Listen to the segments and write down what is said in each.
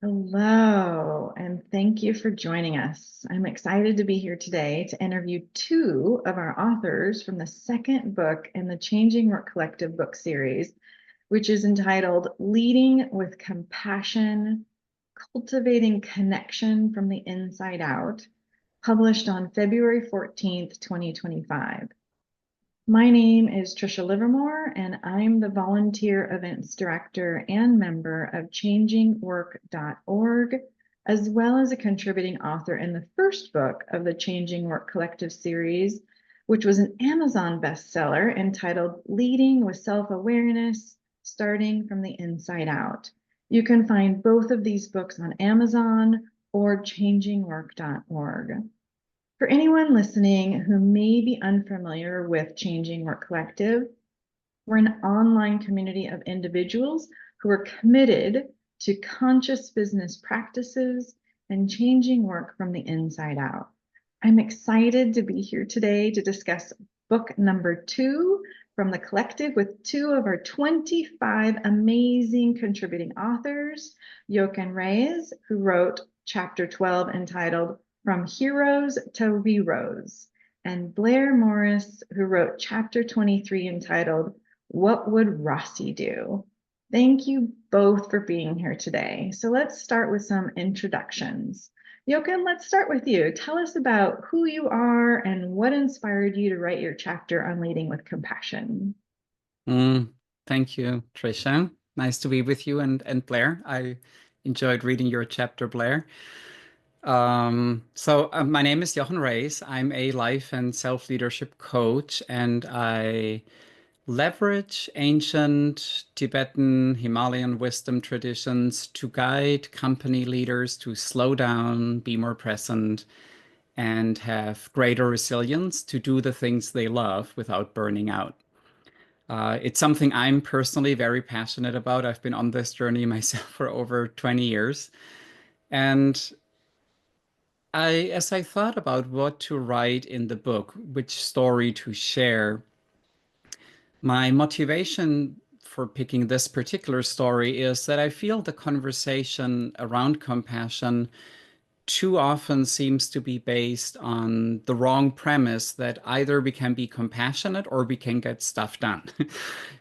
Hello, and thank you for joining us. I'm excited to be here today to interview two of our authors from the second book in the Changing Work Collective book series, which is entitled Leading with Compassion, Cultivating Connection from the Inside Out, published on February 14th, 2025. My name is Trisha Livermore, and I'm the Volunteer Events Director and member of changingwork.org, as well as a contributing author in the first book of the Changing Work Collective series, which was an Amazon bestseller entitled Leading with Self-Awareness, Starting from the Inside Out. You can find both of these books on Amazon or changingwork.org. For anyone listening who may be unfamiliar with Changing Work Collective, we're an online community of individuals who are committed to conscious business practices and changing work from the inside out. I'm excited to be here today to discuss book number 2 from the collective with two of our 25 amazing contributing authors, Jochen Reyes, who wrote chapter 12 entitled From Heroes to Heroes, and Blair Morris, who wrote chapter 23 entitled What Would Rossi Do? Thank you both for being here today. So let's start with some introductions. Jochen, let's start with you. Tell us about who you are and what inspired you to write your chapter on leading with compassion. Mm, Thank you, Trisha. Nice to be with you and Blair. I enjoyed reading your chapter, Blair. My name is Jochen Reyes. I'm a life and self-leadership coach, and I leverage ancient Tibetan Himalayan wisdom traditions to guide company leaders to slow down, be more present, and have greater resilience to do the things they love without burning out. It's something I'm personally very passionate about. I've been on this journey myself for over 20 years. And as I thought about what to write in the book, which story to share, my motivation for picking this particular story is that I feel the conversation around compassion too often seems to be based on the wrong premise that either we can be compassionate or we can get stuff done.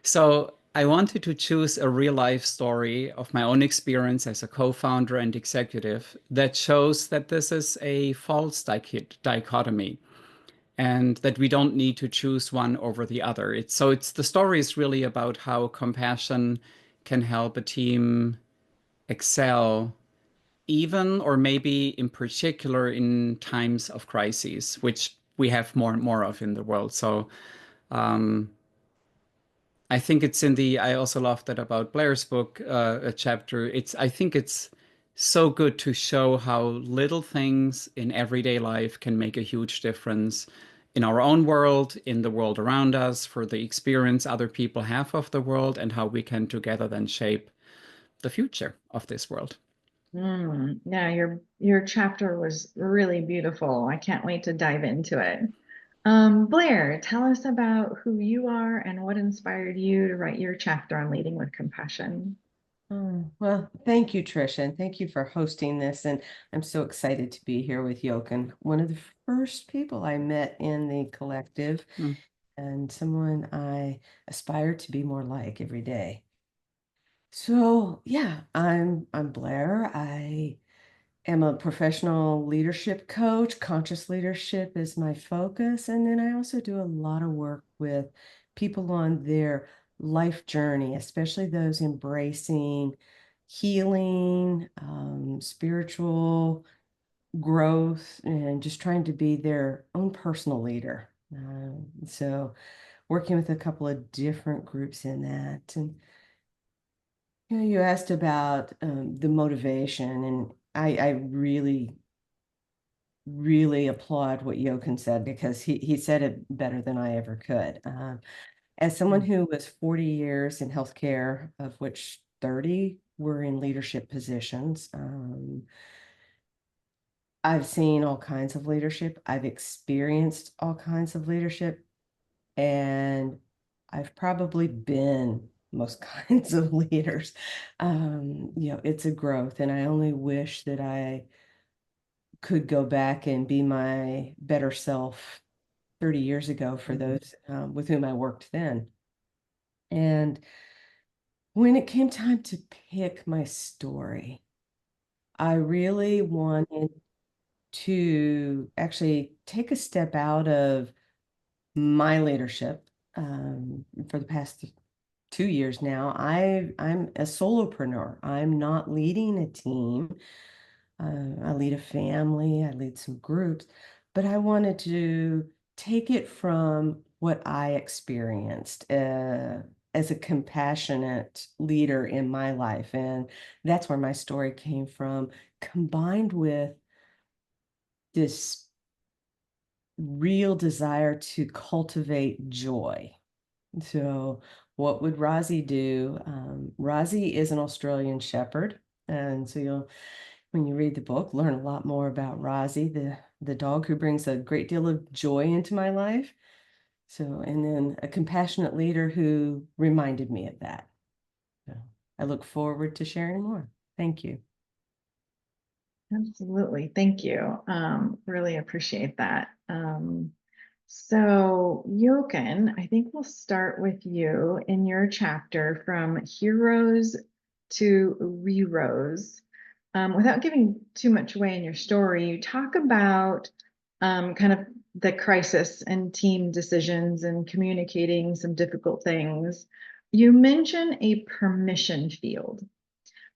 So I wanted to choose a real life story of my own experience as a co-founder and executive that shows that this is a false dichotomy and that we don't need to choose one over the other. It's the story is really about how compassion can help a team excel even or maybe in particular in times of crises, which we have more and more of in the world. So um, I think it's in the, I also love that about Blair's book, a chapter. I think it's so good to show how little things in everyday life can make a huge difference in our own world, in the world around us, for the experience other people have of the world, and how we can together then shape the future of this world. Yeah, your chapter was really beautiful. I can't wait to dive into it. Blair, tell us about who you are and what inspired you to write your chapter on leading with compassion. Well, thank you, Trisha, and thank you for hosting this. And I'm so excited to be here with Jochen, one of the first people I met in the collective, Mm. and someone I aspire to be more like every day. So yeah, I'm Blair. I am a professional leadership coach. Conscious leadership is my focus. And then I also do a lot of work with people on their life journey, especially those embracing healing, spiritual growth, and just trying to be their own personal leader. So working with a couple of different groups in that. And you asked about the motivation, and I really really applaud what Jochen said because he said it better than I ever could. As someone who was 40 years in healthcare, of which 30 were in leadership positions, I've seen all kinds of leadership. I've experienced all kinds of leadership, and I've probably been most kinds of leaders. It's a growth, and I only wish that I could go back and be my better self 30 years ago for those with whom I worked then. And when it came time to pick my story, I really wanted to actually take a step out of my leadership. For the past 2 years now, I'm a solopreneur. I'm not leading a team. I lead a family, I lead some groups, but I wanted to take it from what I experienced as a compassionate leader in my life. And that's where my story came from, combined with this real desire to cultivate joy. So, what would Rozzy do? Rozzy is an Australian Shepherd. And so you'll when you read the book, learn a lot more about Rozzy, the dog who brings a great deal of joy into my life. So, and then a compassionate leader who reminded me of that. So I look forward to sharing more. Thank you. Absolutely. Thank you. Really appreciate that. So Jochen, I think we'll start with you in your chapter from heroes to reros. Without giving too much away in your story, you talk about kind of the crisis and team decisions and communicating some difficult things. You mention a permission field.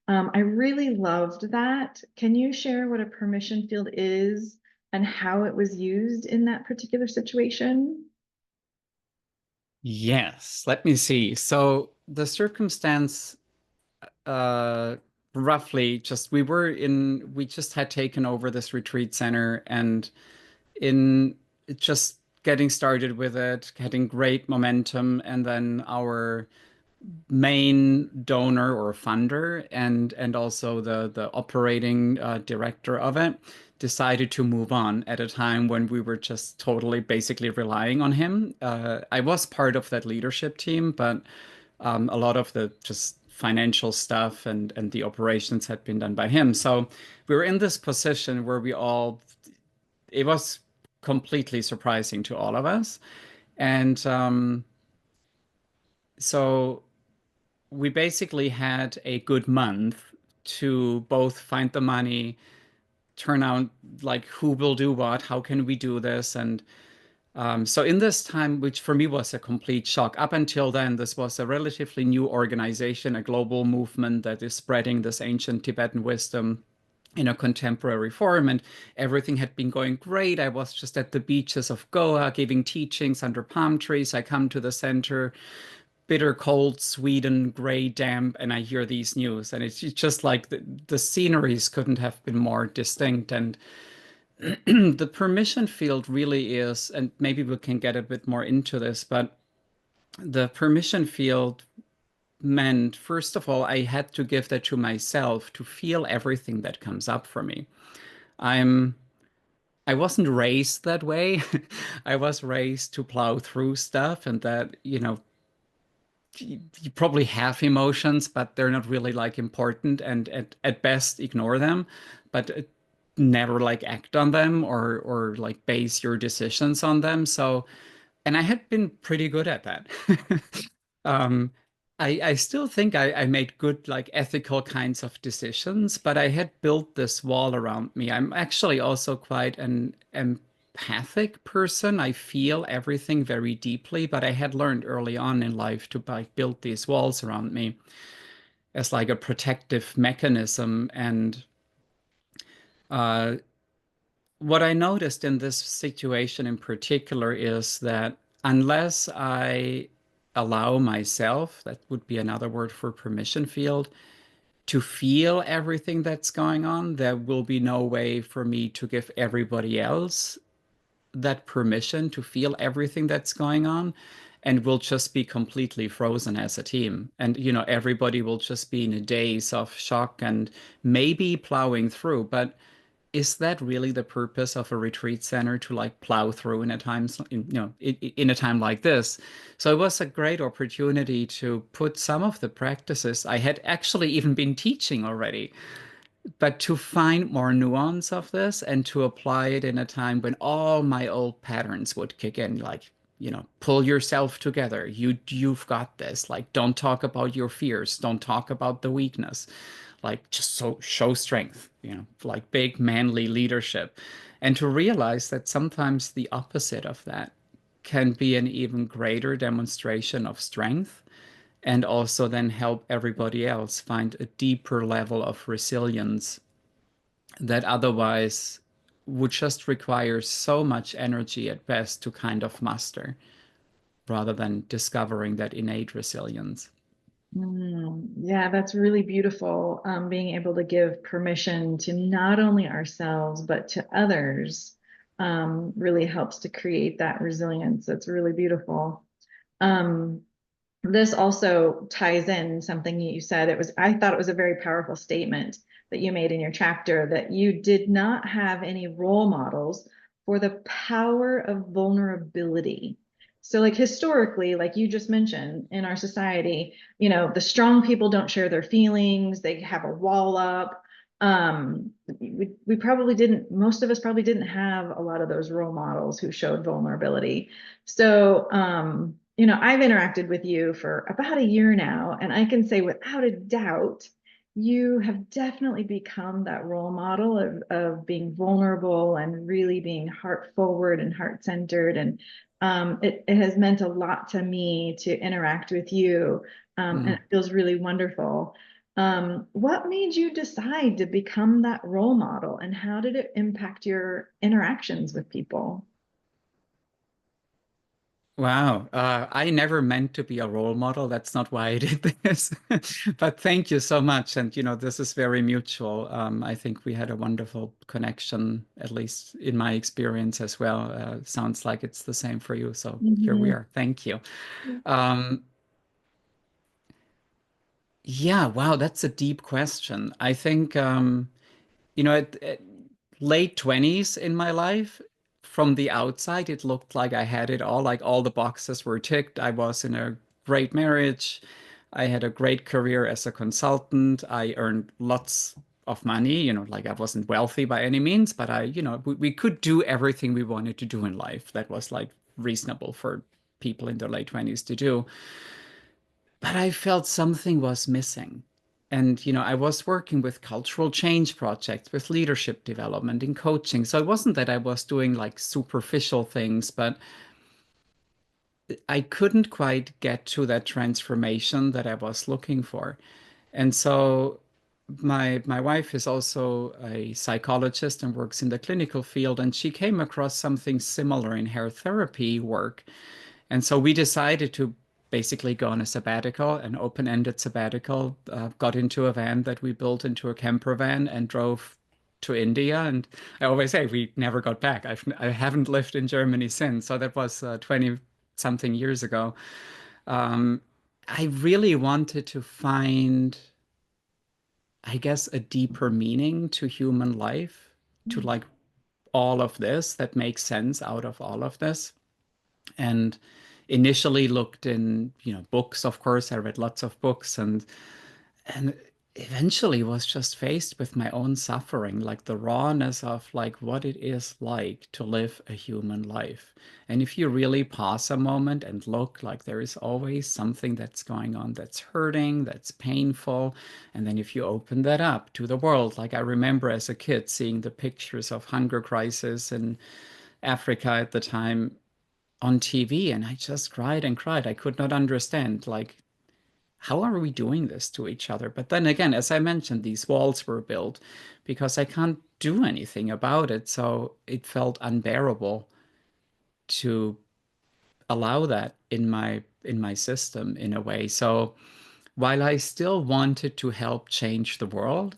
I really loved that. Can you share what a permission field is and how it was used in that particular situation? Yes, let me see. So the circumstance, uh, roughly just we just had taken over this retreat center and in just getting started with it, getting great momentum, and then our main donor or funder and also the operating director of it decided to move on at a time when we were just totally basically relying on him. I was part of that leadership team, but a lot of the just financial stuff and the operations had been done by him. So we were in this position where it was completely surprising to all of us. And so we basically had a good month to both find the money, turn out like who will do what, how can we do this, and so in this time, which for me was a complete shock, up until then, this was a relatively new organization, a global movement that is spreading this ancient Tibetan wisdom in a contemporary form, and everything had been going great. I was just at the beaches of Goa giving teachings under palm trees. I come to the center, bitter cold Sweden, gray, damp, and I hear these news. And it's just like the sceneries couldn't have been more distinct. And the permission field really is, and maybe we can get a bit more into this, but the permission field meant, first of all, I had to give that to myself to feel everything that comes up for me. I'm I wasn't raised that way. I was raised to plow through stuff and that, you probably have emotions, but they're not really like important and at best ignore them, but never like act on them or like base your decisions on them. So, and I had been pretty good at that. Um, I still think I made good, like ethical kinds of decisions, but I had built this wall around me. I'm actually also quite an empathic person. I feel everything very deeply, but I had learned early on in life to like build these walls around me as like a protective mechanism. And uh, what I noticed in this situation in particular is that unless I allow myself, that would be another word for permission field, to feel everything that's going on, there will be no way for me to give everybody else that permission to feel everything that's going on. And we'll just be completely frozen as a team. And, everybody will just be in a daze of shock and maybe plowing through. But is that really the purpose of a retreat center, to like plow through in a time, in a time like this? So it was a great opportunity to put some of the practices I had actually even been teaching already, but to find more nuance of this and to apply it in a time when all my old patterns would kick in, like, pull yourself together. You've got this. Like, don't talk about your fears. Don't talk about the weakness. Like, just so show strength, like big manly leadership. And to realize that sometimes the opposite of that can be an even greater demonstration of strength, and also then help everybody else find a deeper level of resilience that otherwise would just require so much energy at best to kind of master, rather than discovering that innate resilience. Yeah, that's really beautiful. Being able to give permission to not only ourselves, but to others, really helps to create that resilience. That's really beautiful. Um, this also ties in something you said. I thought it was a very powerful statement that you made in your chapter, that you did not have any role models for the power of vulnerability. So like historically, like you just mentioned, in our society, the strong people don't share their feelings, they have a wall up. We probably didn't, most of us probably didn't have a lot of those role models who showed vulnerability. So, I've interacted with you for about a year now, and I can say without a doubt, you have definitely become that role model of being vulnerable and really being heart forward and heart centered. And it has meant a lot to me to interact with you, and it feels really wonderful. What made you decide to become that role model, and how did it impact your interactions with people? Wow. I never meant to be a role model. That's not why I did this. But thank you so much. And, this is very mutual. I think we had a wonderful connection, at least in my experience as well. Sounds like it's the same for you. So here we are. Thank you. Um, yeah, wow, that's a deep question. I think, at late 20s in my life, from the outside, it looked like I had it all, like all the boxes were ticked. I was in a great marriage. I had a great career as a consultant. I earned lots of money, like I wasn't wealthy by any means, but we could do everything we wanted to do in life. That was like reasonable for people in their late 20s to do. But I felt something was missing. And, I was working with cultural change projects, with leadership development and coaching. So it wasn't that I was doing like superficial things, but I couldn't quite get to that transformation that I was looking for. And so my wife is also a psychologist and works in the clinical field, and she came across something similar in her therapy work. And so we decided to basically go on a sabbatical, an open-ended sabbatical, got into a van that we built into a camper van and drove to India. And I always say we never got back. I haven't lived in Germany since. So that was 20 something years ago. Um, I really wanted to find, I guess, a deeper meaning to human life, to like all of this that makes sense out of all of this. And initially looked in, books, of course. I read lots of books, and eventually was just faced with my own suffering, like the rawness of like what it is like to live a human life. And if you really pause a moment and look, like there is always something that's going on that's hurting, that's painful. And then if you open that up to the world, like I remember as a kid seeing the pictures of hunger crisis in Africa at the time on TV, and I just cried and cried. I could not understand, like, how are we doing this to each other? But then again, as I mentioned, these walls were built because I can't do anything about it. So it felt unbearable to allow that in my system in a way. So while I still wanted to help change the world,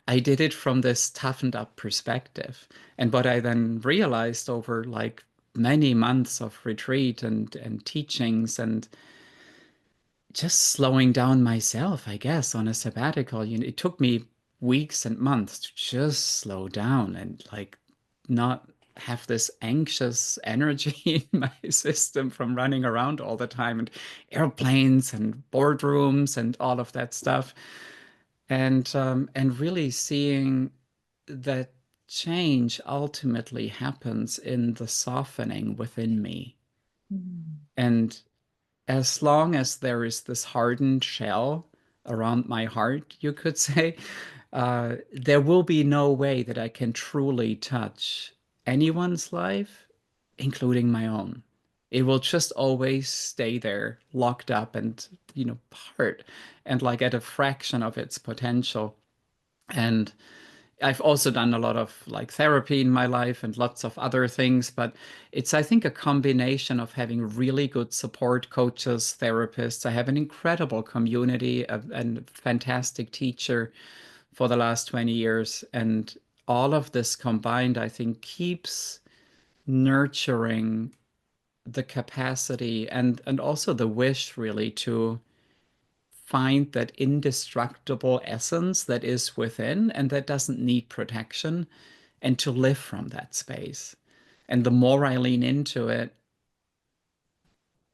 I did it from this toughened up perspective. And what I then realized over like many months of retreat and teachings and just slowing down myself, I guess, on a sabbatical, it took me weeks and months to just slow down and like not have this anxious energy in my system from running around all the time and airplanes and boardrooms and all of that stuff. And really seeing that change ultimately happens in the softening within me. Mm. And as long as there is this hardened shell around my heart, you could say, there will be no way that I can truly touch anyone's life, including my own. It will just always stay there, locked up and, part, and like at a fraction of its potential. And I've also done a lot of like therapy in my life and lots of other things, but it's, I think, a combination of having really good support coaches, therapists. I have an incredible community and fantastic teacher for the last 20 years. And all of this combined, I think, keeps nurturing the capacity and also the wish really to find that indestructible essence that is within and that doesn't need protection, and to live from that space. And the more I lean into it,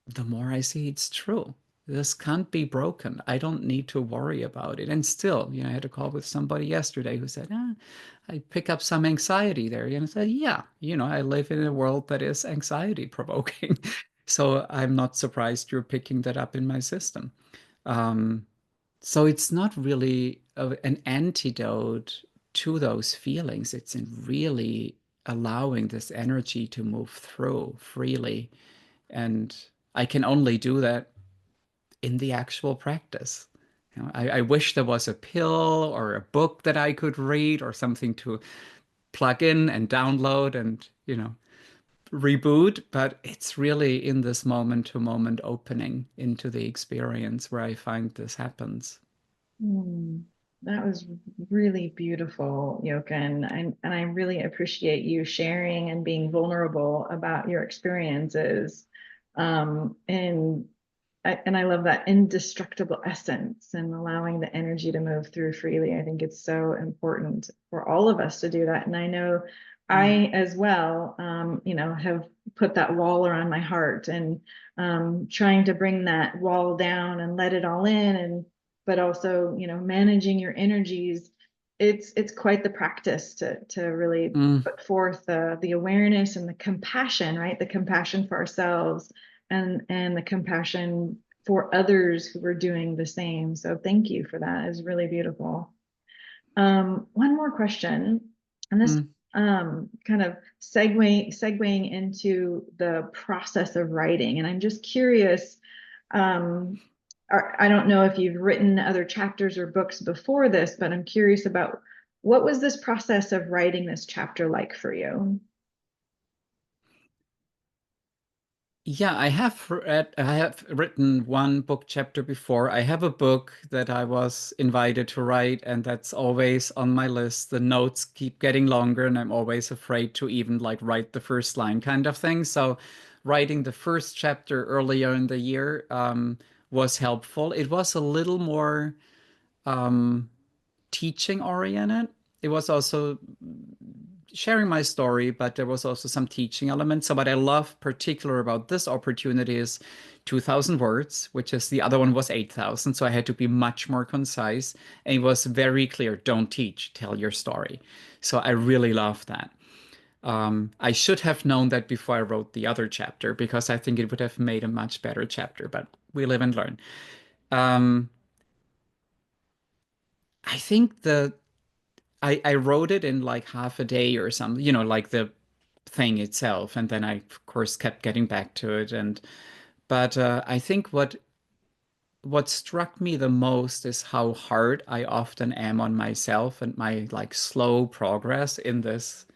the more I see it's true. This can't be broken. I don't need to worry about it. And still, I had a call with somebody yesterday who said, I pick up some anxiety there. And I said, yeah, I live in a world that is anxiety provoking. So I'm not surprised you're picking that up in my system. Um, So it's not really an antidote to those feelings. It's in really allowing this energy to move through freely. And I can only do that in the actual practice. I wish there was a pill or a book that I could read or something to plug in and download and, reboot, but it's really in this moment to moment opening into the experience where I find this happens. Mm, that was really beautiful, Jochen. And I really appreciate you sharing and being vulnerable about your experiences. And I love that indestructible essence and allowing the energy to move through freely. I think it's so important for all of us to do that. And I know I, as well, have put that wall around my heart and trying to bring that wall down and let it all in, and but also, managing your energies. It's quite the practice to really Mm. put forth the awareness and the compassion, right? The compassion for ourselves and the compassion for others who are doing the same. So thank you for that. It's really beautiful. One more question, and this Mm. kind of segueing into the process of writing. And I'm just curious, I don't know if you've written other chapters or books before this, but I'm curious about what was this process of writing this chapter like for you? Yeah, I have written one book chapter before. I have a book that I was invited to write, and that's always on my list. The notes keep getting longer, and I'm always afraid to even like write the first line kind of thing. So writing the first chapter earlier in the year was helpful. It was a little more um, teaching oriented. It was also sharing my story, but there was also some teaching elements. So what I love particular about this opportunity is 2,000 words, which is the other one was 8,000. So I had to be much more concise. And it was very clear, don't teach, tell your story. So I really love that. I should have known that before I wrote the other chapter because I think it would have made a much better chapter, but we live and learn. Um, I think I wrote it in like half a day or something, like the thing itself, and then I of course kept getting back to it. And but I think what struck me the most is how hard I often am on myself and my like slow progress in this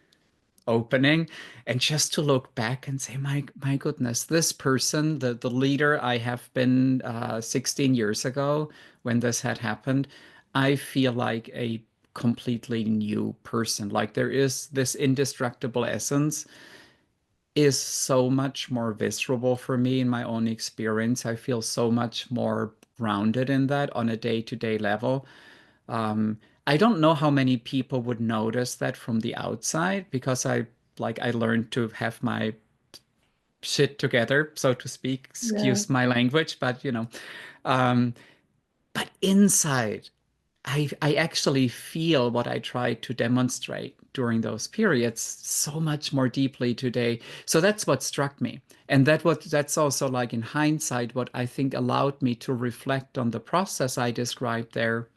opening, and just to look back and say, my goodness, this person, the leader I have been 16 years ago when this had happened, I feel like a completely new person. Like there is this indestructible essence is so much more visceral for me in my own experience. I feel so much more grounded in that on a day-to-day level. Um, I don't know how many people would notice that from the outside because I learned to have my shit together, so to speak. Yeah. Excuse my language, but um, but inside, I actually feel what I tried to demonstrate during those periods so much more deeply today. So that's what struck me. And that's also like in hindsight, what I think allowed me to reflect on the process I described there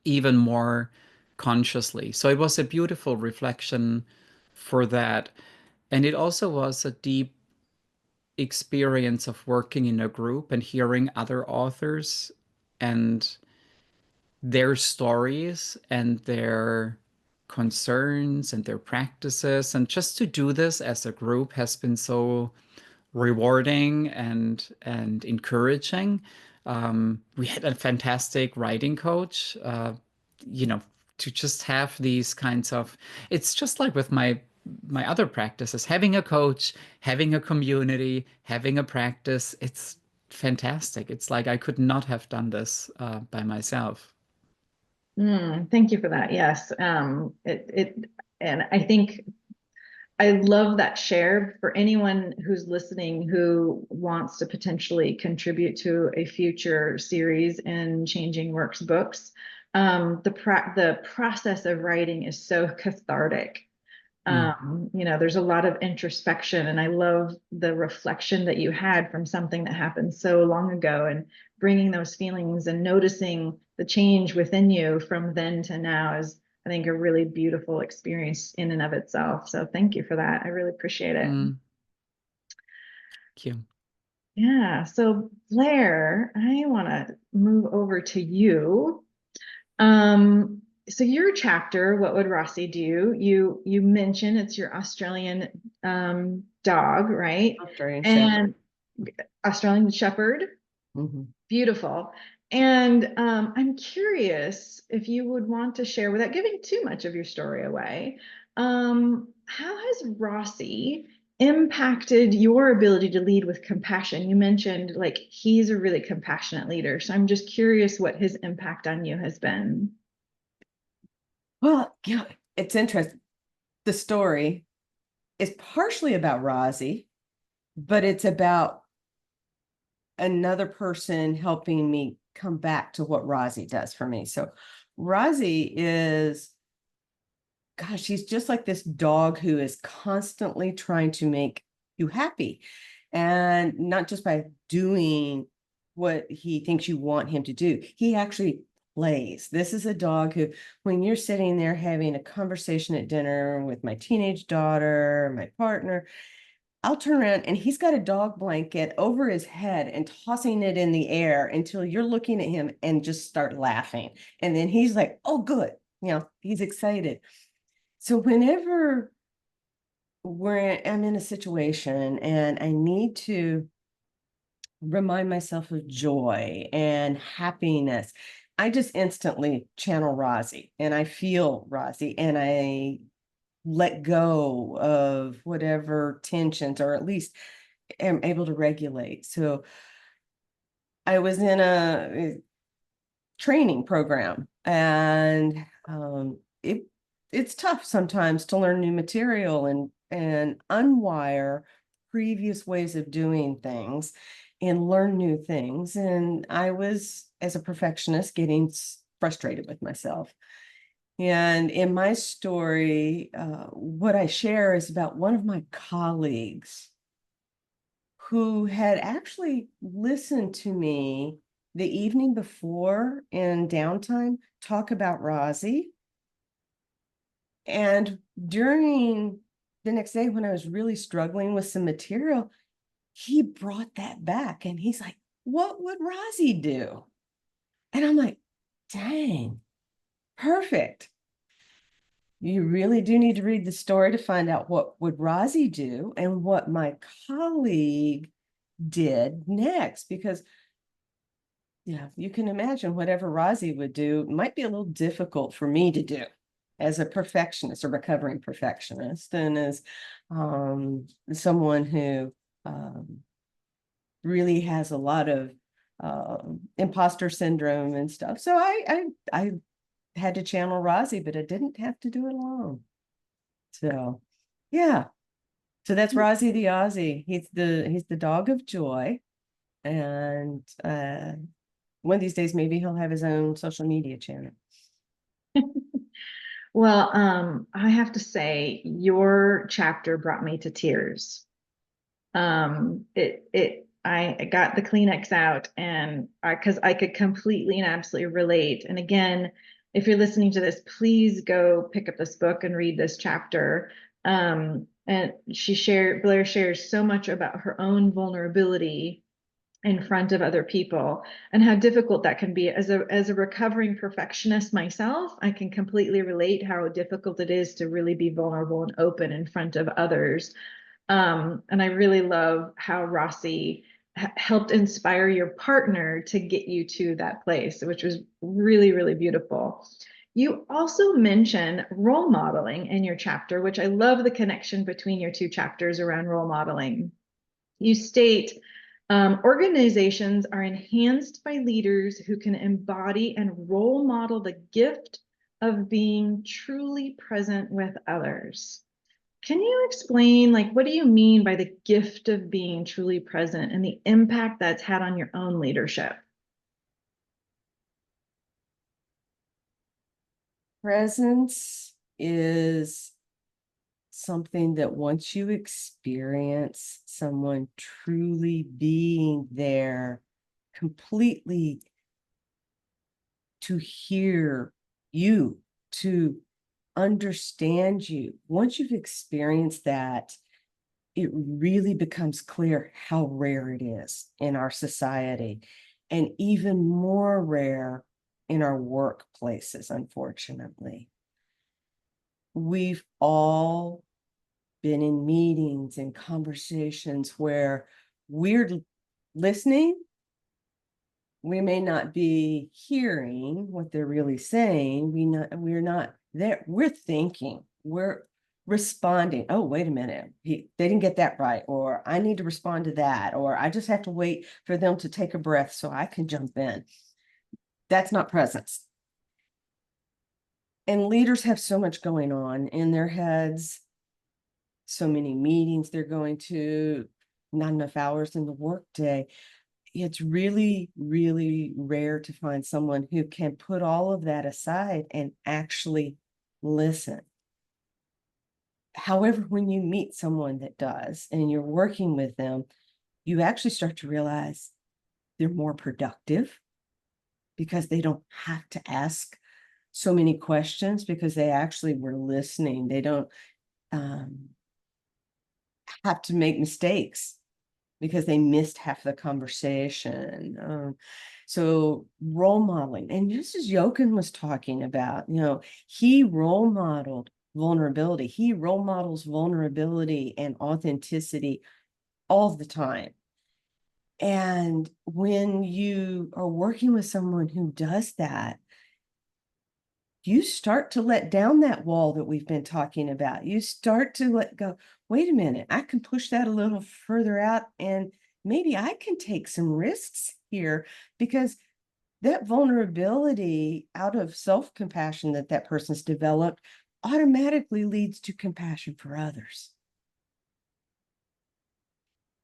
even more consciously. So it was a beautiful reflection for that. And it also was a deep experience of working in a group and hearing other authors and their stories and their concerns and their practices. And just to do this as a group has been so rewarding and encouraging. We had a fantastic writing coach. You know, to just have these kinds of, it's just like with my other practices, having a coach, having a community, having a practice. It's fantastic. It's like I could not have done this by myself. Thank you for that. Yes. And I think I love that share for anyone who's listening who wants to potentially contribute to a future series in Changing Works books. The process of writing is so cathartic. Mm. There's a lot of introspection, and I love the reflection that you had from something that happened so long ago and bringing those feelings and noticing the change within you from then to now is, I think, a really beautiful experience in and of itself. So thank you for that. I really appreciate it. Mm. Thank you. Yeah. So Blair, I want to move over to you. So your chapter, What Would Rossi Do? You mentioned it's your Australian dog, right? Australian Shepherd. And Australian Shepherd. Mhm. Beautiful. And I'm curious if you would want to share, without giving too much of your story away, how has Rossi impacted your ability to lead with compassion? You mentioned like he's a really compassionate leader. So I'm just curious what his impact on you has been. Well, yeah, it's interesting. The story is partially about Rozzy, but it's about another person helping me come back to what Rozzy does for me. So Rozzy is, gosh, she's just like this dog who is constantly trying to make you happy. And not just by doing what he thinks you want him to do. He actually plays. This is a dog who, when you're sitting there having a conversation at dinner with my teenage daughter, my partner, I'll turn around and he's got a dog blanket over his head and tossing it in the air until you're looking at him and just start laughing. And then he's like, oh, good. He's excited. So whenever I'm in a situation and I need to remind myself of joy and happiness, I just instantly channel Rozzy and I feel Rozzy and I let go of whatever tensions, or at least am able to regulate. So I was in a training program, and it's tough sometimes to learn new material and unwire previous ways of doing things and learn new things. And I was, as a perfectionist, getting frustrated with myself. And in my story, what I share is about one of my colleagues who had actually listened to me the evening before in downtime talk about Rozzy. And during the next day, when I was really struggling with some material, he brought that back and he's like, what would Rozzy do? And I'm like, dang, perfect. You really do need to read the story to find out what would Rozzy do and what my colleague did next, because you can imagine whatever Rozzy would do might be a little difficult for me to do as a perfectionist, a recovering perfectionist, and as someone who really has a lot of imposter syndrome and stuff. So I had to channel Rozzy, but I didn't have to do it alone. So, yeah. So that's Rozzy the Aussie. He's the dog of joy. And one of these days, maybe he'll have his own social media channel. Well, I have to say, your chapter brought me to tears. I got the Kleenex out, and because I could completely and absolutely relate. And again, if you're listening to this, please go pick up this book and read this chapter. And Blair shares so much about her own vulnerability in front of other people and how difficult that can be. As a recovering perfectionist myself, I can completely relate how difficult it is to really be vulnerable and open in front of others. And I really love how Rossi helped inspire your partner to get you to that place, which was really, really beautiful. You also mention role modeling in your chapter, which I love the connection between your two chapters around role modeling. You state, organizations are enhanced by leaders who can embody and role model the gift of being truly present with others. Can you explain, like, what do you mean by the gift of being truly present and the impact that's had on your own leadership? Presence is something that once you experience someone truly being there completely to hear you, to understand you, once you've experienced that, it really becomes clear how rare it is in our society, and even more rare in our workplaces, unfortunately. We've all been in meetings and conversations where we're listening. We may not be hearing what they're really saying. We're not there. We're thinking. We're responding. Oh, wait a minute. They didn't get that right. Or I need to respond to that. Or I just have to wait for them to take a breath so I can jump in. That's not presence. And leaders have so much going on in their heads, so many meetings they're going to, not enough hours in the workday. It's really, really rare to find someone who can put all of that aside and actually listen. However, when you meet someone that does and you're working with them, you actually start to realize they're more productive because they don't have to ask so many questions because they actually were listening. They don't have to make mistakes because they missed half the conversation. So role modeling, and just as Jochen was talking about, he role modeled vulnerability. He role models vulnerability and authenticity all the time. And when you are working with someone who does that, you start to let down that wall that we've been talking about. You start to let go, wait a minute, I can push that a little further out and maybe I can take some risks here, because that vulnerability out of self-compassion that person's developed automatically leads to compassion for others.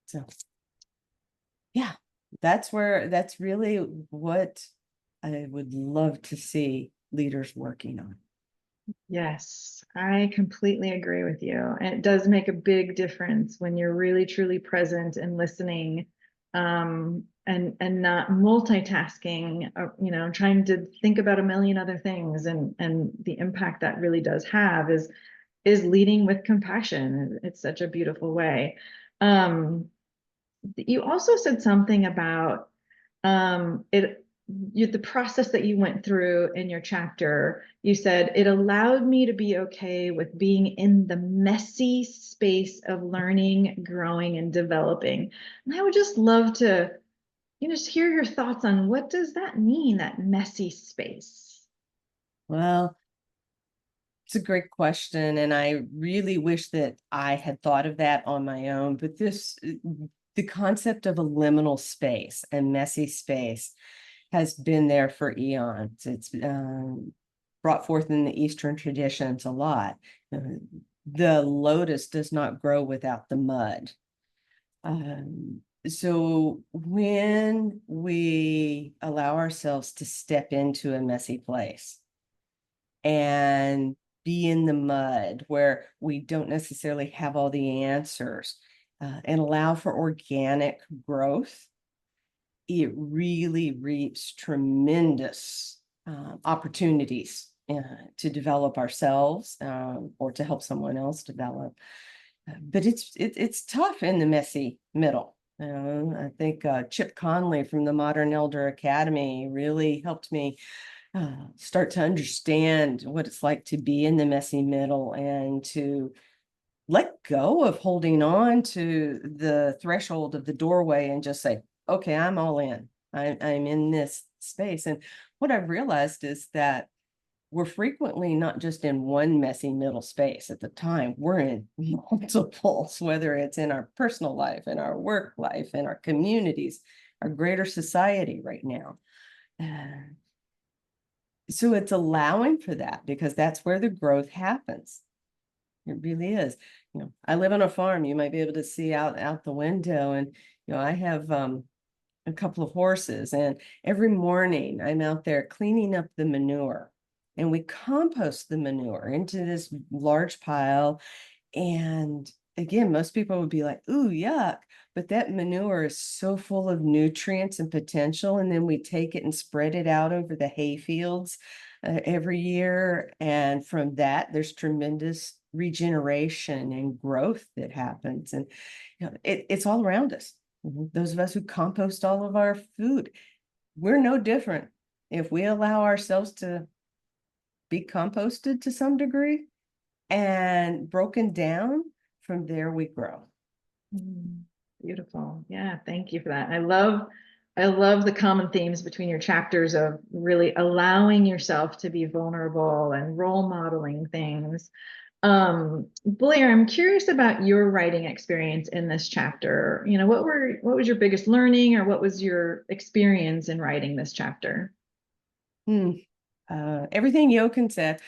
So yeah, that's really what I would love to see leaders working on. Yes, I completely agree with you. And it does make a big difference when you're really truly present and listening, and not multitasking, trying to think about a million other things, and the impact that really does have is leading with compassion. It's such a beautiful way. You also said something about the process that you went through in your chapter. You said it allowed me to be okay with being in the messy space of learning, growing, and developing. And I would just love to, just hear your thoughts on what does that mean, that messy space? Well, it's a great question, and I really wish that I had thought of that on my own. But the concept of a liminal space and messy space has been there for eons. It's brought forth in the Eastern traditions a lot. The lotus does not grow without the mud. So when we allow ourselves to step into a messy place and be in the mud where we don't necessarily have all the answers, and allow for organic growth, it really reaps tremendous opportunities to develop ourselves, or to help someone else develop. But it's tough in the messy middle. I think Chip Conley from the Modern Elder Academy really helped me start to understand what it's like to be in the messy middle and to let go of holding on to the threshold of the doorway and just say, okay, I'm all in. I'm in this space. And what I've realized is that we're frequently not just in one messy middle space at the time, we're in multiples, whether it's in our personal life, in our work life, in our communities, our greater society right now. So it's allowing for that, because that's where the growth happens. It really is. I live on a farm. You might be able to see out the window, and I have a couple of horses, and every morning I'm out there cleaning up the manure, and we compost the manure into this large pile. And again, most people would be like, ooh, yuck. But that manure is so full of nutrients and potential. And then we take it and spread it out over the hay fields every year. And from that, there's tremendous regeneration and growth that happens. And it's all around us. Those of us who compost all of our food, we're no different. If we allow ourselves to be composted to some degree and broken down, from there we grow. Beautiful. Yeah, thank you for that. I love the common themes between your chapters of really allowing yourself to be vulnerable and role modeling things. Blair, I'm curious about your writing experience in this chapter. What was your biggest learning, or what was your experience in writing this chapter? Everything Jochen said.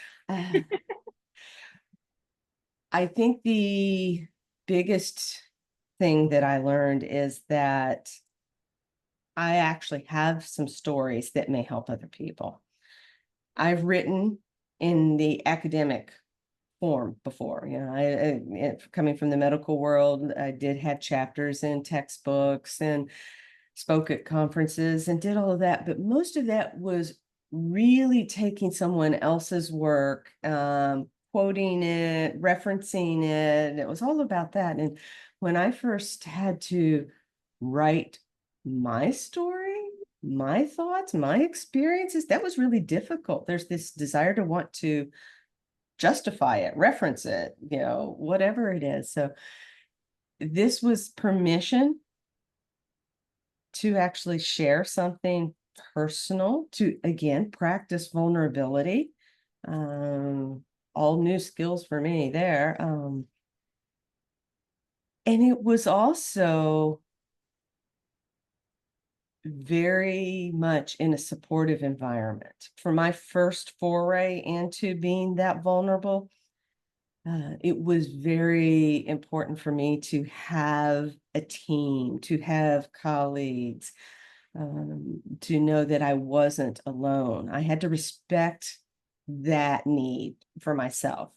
I think the biggest thing that I learned is that I actually have some stories that may help other people. I've written in the academic form before. Coming from the medical world, I did have chapters in textbooks and spoke at conferences and did all of that. But most of that was really taking someone else's work, quoting it, referencing it. It was all about that. And when I first had to write my story, my thoughts, my experiences, that was really difficult. There's this desire to want to justify it, reference it, whatever it is. So this was permission to actually share something personal, to again practice vulnerability. All new skills for me there. And it was also very much in a supportive environment. For my first foray into being that vulnerable, it was very important for me to have a team, to have colleagues, to know that I wasn't alone. I had to respect that need for myself.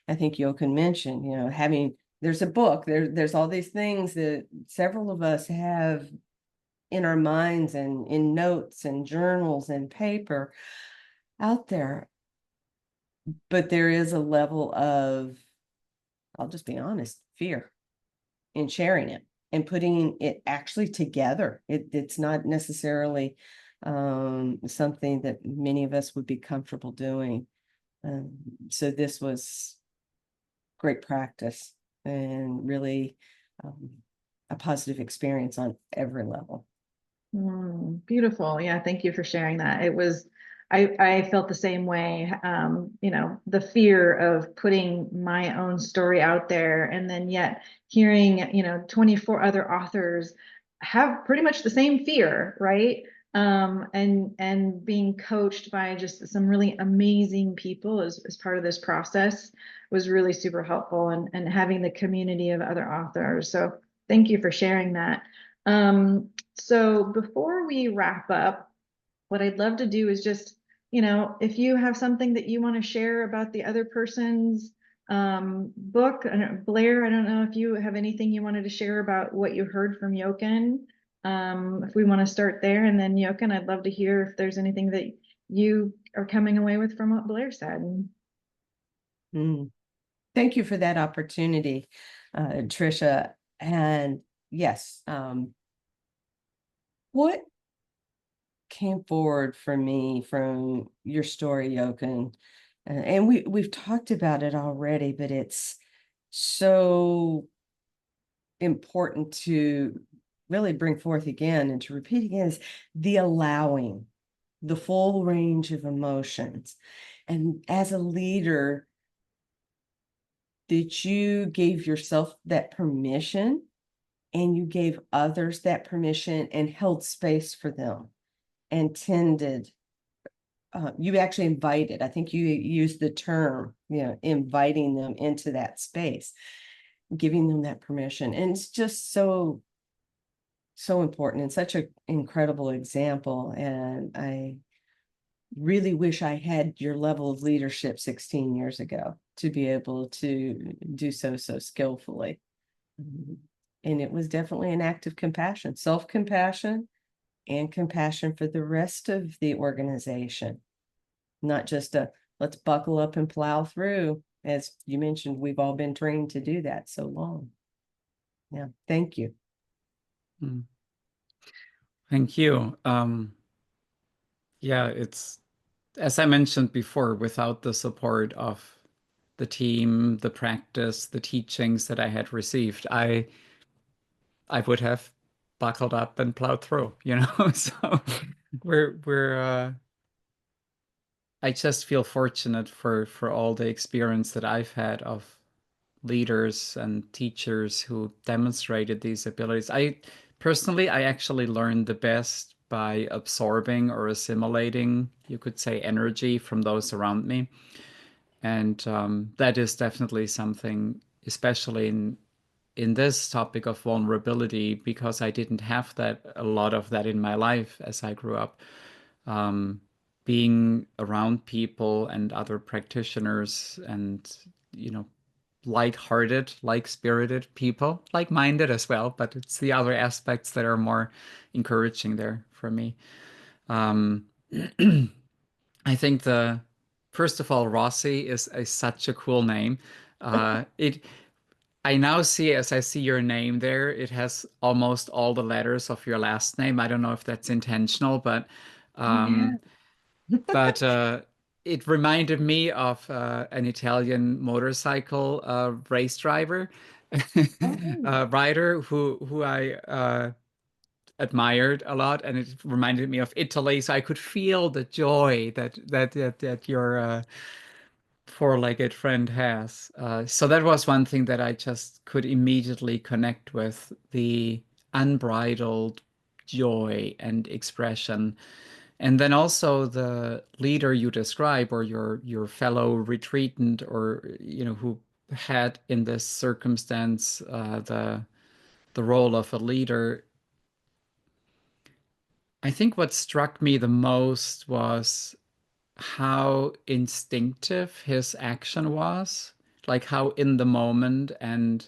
I think Jochen mentioned, there's a book, there's all these things that several of us have in our minds and in notes and journals and paper out there. But there is a level of, I'll just be honest, fear in sharing it and putting it actually together. It's not necessarily something that many of us would be comfortable doing. So this was great practice and really a positive experience on every level. Beautiful. Yeah, thank you for sharing that. I felt the same way. The fear of putting my own story out there, and then yet hearing, 24 other authors have pretty much the same fear, right? and being coached by just some really amazing people as part of this process was really super helpful, and having the community of other authors. So thank you for sharing that. So before we wrap up, what I'd love to do is just, if you have something that you want to share about the other person's book. Blair, I don't know if you have anything you wanted to share about what you heard from Jochen. If we want to start there, and then Jochen, I'd love to hear if there's anything that you are coming away with from what Blair said. Thank you for that opportunity, Tricia. And yes, what came forward for me from your story, Jochen, and we've talked about it already, but it's so important to really bring forth again and to repeat again, is the allowing the full range of emotions. And as a leader, that you gave yourself that permission, and you gave others that permission and held space for them and tended. You actually invited, I think you used the term, inviting them into that space, giving them that permission. And it's just so important and such an incredible example. And I really wish I had your level of leadership 16 years ago to be able to do so skillfully. And it was definitely an act of compassion, self-compassion, and compassion for the rest of the organization. Not just let's buckle up and plow through. As you mentioned, we've all been trained to do that so long. Yeah, thank you. Thank you. Yeah, it's, as I mentioned before, without the support of the team, the practice, the teachings that I had received, I would have buckled up and plowed through, So I just feel fortunate for all the experience that I've had of leaders and teachers who demonstrated these abilities. I actually learned the best by absorbing or assimilating, you could say, energy from those around me. And that is definitely something, especially in this topic of vulnerability, because I didn't have a lot of that in my life as I grew up. Being around people and other practitioners and, like-hearted, like-spirited people, like-minded as well, but it's the other aspects that are more encouraging there for me. I think first of all, Rossi is such a cool name. I now see, as I see your name there, it has almost all the letters of your last name. I don't know if that's intentional, but Yeah. but it reminded me of an Italian motorcycle race driver, rider who I admired a lot, and it reminded me of Italy. So I could feel the joy that your four-legged friend has. So that was one thing that I just could immediately connect with, the unbridled joy and expression. And then also the leader you describe, or your fellow retreatant, or who had in this circumstance the role of a leader. I think what struck me the most was how instinctive his action was, like how in the moment, and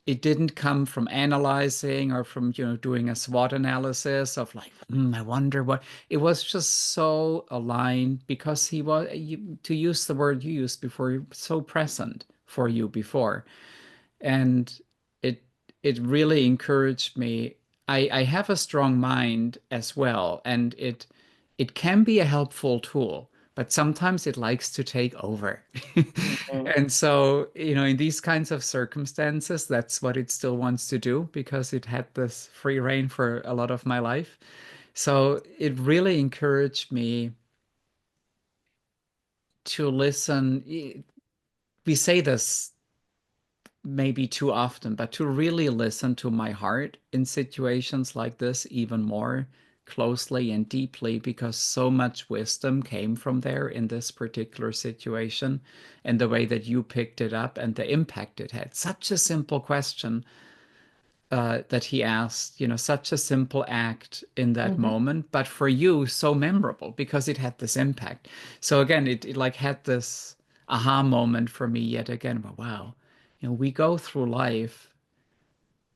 it didn't come from analyzing or from doing a SWOT analysis of like, I wonder what. It was just so aligned because he was, to use the word you used before, so present for you before. And it it really encouraged me. I have a strong mind as well, and it can be a helpful tool, but sometimes it likes to take over. And so, in these kinds of circumstances, that's what it still wants to do, because it had this free reign for a lot of my life. So it really encouraged me to listen. We say this maybe too often, but to really listen to my heart in situations like this even more closely and deeply because so much wisdom came from there in this particular situation, and the way that you picked it up and the impact it had. Such a simple question that he asked, such a simple act in that moment, but for you, so memorable because it had this impact. So again, it like had this aha moment for me yet again. But wow, we go through life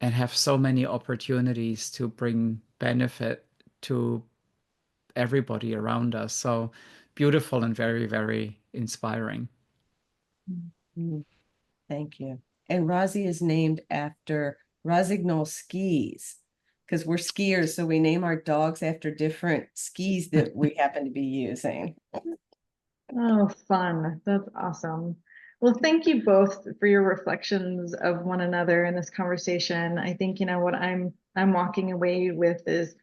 and have so many opportunities to bring benefit to everybody around us. So beautiful and very, very inspiring. Thank you. And Rozzy is named after Rossignol skis because we're skiers. So we name our dogs after different skis that we happen to be using. Oh, fun. That's awesome. Well, thank you both for your reflections of one another in this conversation. I think, what I'm walking away with is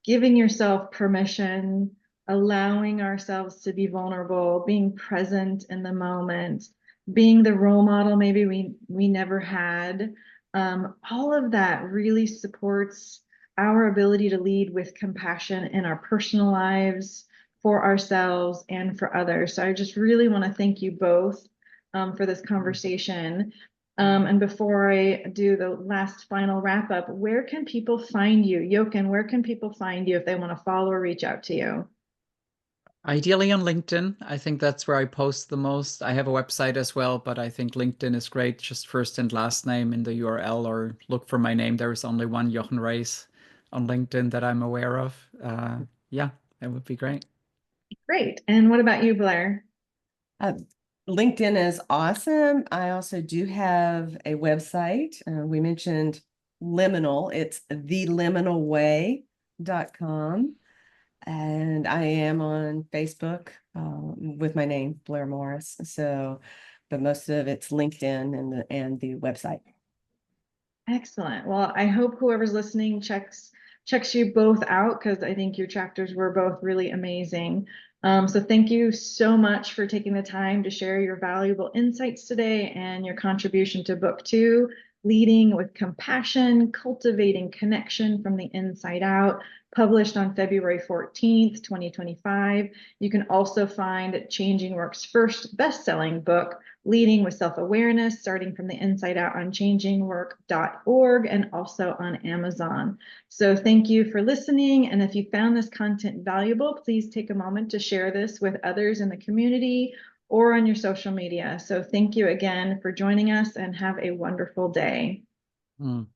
giving yourself permission, allowing ourselves to be vulnerable, being present in the moment, being the role model maybe we never had. All of that really supports our ability to lead with compassion in our personal lives, for ourselves and for others. So I just really want to thank you both for this conversation. And before I do the last final wrap up, where can people find you? Jochen, where can people find you if they want to follow or reach out to you? Ideally on LinkedIn. I think that's where I post the most. I have a website as well, but I think LinkedIn is great. Just first and last name in the URL, or look for my name. There is only one Jochen Reis on LinkedIn that I'm aware of. Yeah, that would be great. Great. And what about you, Blair? LinkedIn is awesome. I also do have a website. We mentioned Liminal. It's theliminalway.com. And I am on Facebook with my name, Blair Morris. So, but most of it's LinkedIn and the website. Excellent. Well, I hope whoever's listening checks you both out, because I think your chapters were both really amazing. So thank you so much for taking the time to share your valuable insights today and your contribution to book 2, Leading with Compassion, Cultivating Connection from the Inside Out, published on February 14th, 2025. You can also find Changing Work's first best-selling book, Leading with Self-Awareness, starting from the inside out, on changingwork.org and also on Amazon. So thank you for listening. And if you found this content valuable, please take a moment to share this with others in the community or on your social media. So thank you again for joining us, and have a wonderful day. Mm.